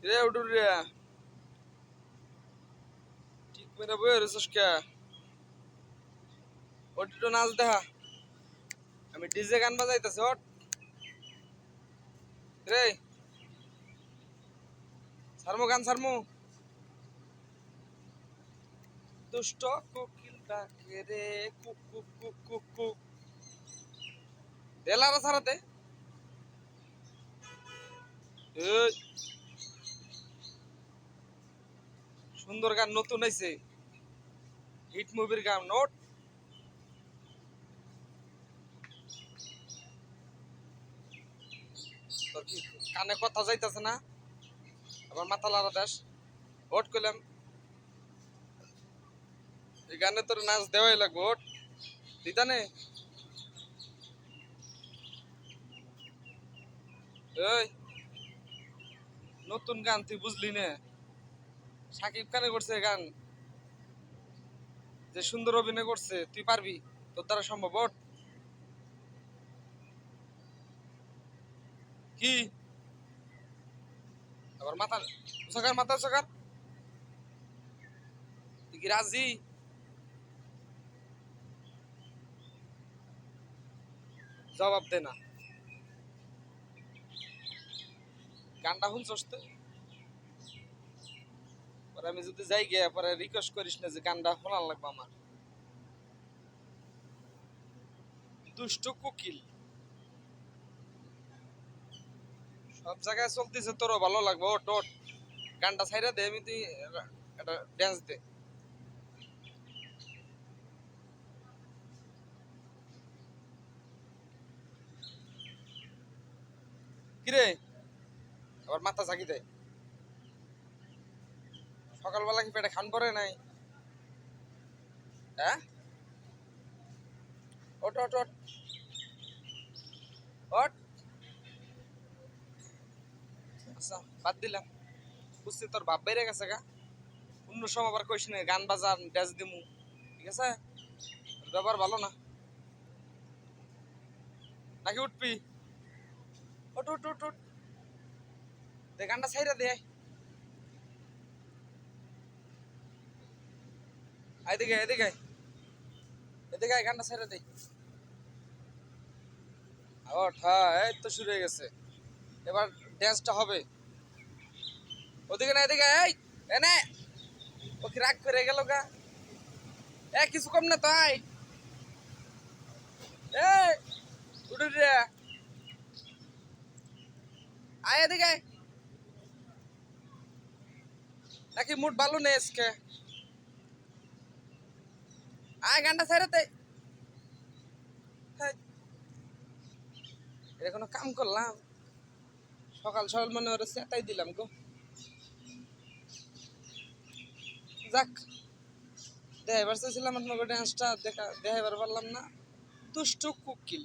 রে উঠুর রে ঠিক মেরে বই রেছিস কে ওটিটো নাচ দেখা আমি ডিজে গান বাজাইতেছি ওট রে সারমু গান সারমু দুষ্ট কোকিল ডাকে রে কুক কুক কুক কুক কুক দেলারা সারাতে এই সুন্দর গান নতুন আইছে হিট মুভির গান নোট তোর কি কানে কথা যাইতাছে না আবার মাথা লাড়া দাস ওট কইলাম এই গানে তোর নাচ দেওয়াই লাগবে ওট দিতানে এই নতুন গান তুই বুঝলি না সাকিব খানে করছে গান যে সুন্দর অভিনয় করছে তুই পারবি তোর দ্বারা সম্ভব ওঠ কি আবার মাথা সকার মাথা সকার তুই কি রাজি জবাব দে না গানটা শুনছস তো পরে আমি যদি যাই গিয়ে পরে রিকোয়েস্ট করিস না যে গানটা শোনার লাগবে আমার দুষ্ট কোকিল সব জায়গায় চলতেছে তোরও ভালো লাগবে ওট ওট গানটা ছাইরা দে আমি তুই একটা ড্যান্স দে কিরে আবার মাথা ঝাঁকি দেয় সকালবেলা কি পেটে খান পরে নাই হ্যাঁ ওট ওট ওট ওট আচ্ছা বাদ দিলাম বুঝছি তোর বাপ বাইরে গেছে গা অন্য সময় আবার কইস না গান বাজান ড্যান্স দিমু ঠিক আছে তোর ব্যবহার ভালো না নাকি উঠবি ওট ওট ওট ওট দে গানটা ছাইরা দে এদিকে এদিকে এদিকে গানটা ছাইরা দে ওঠ হ্যাঁ এই তো শুরু হয়ে গেছে এবার ড্যান্সটা হবে ওদিকে না এদিকে এই এনে ও কি রাগ করে গেল গা এ কিছু কম না তাই এই উঠে রে আয় এদিকে আয়। নাকি মুড ভালো নেই আজকে আয় গানটা ছাইরাতে এটা কোনো কাম করলাম সকাল সকাল মনে ওরা সেটাই দিলাম গো যাক দেখাইবার চাইছিলাম আপনাকে ড্যান্সটা দেখাইবার পারলাম না দুষ্ট কোকিল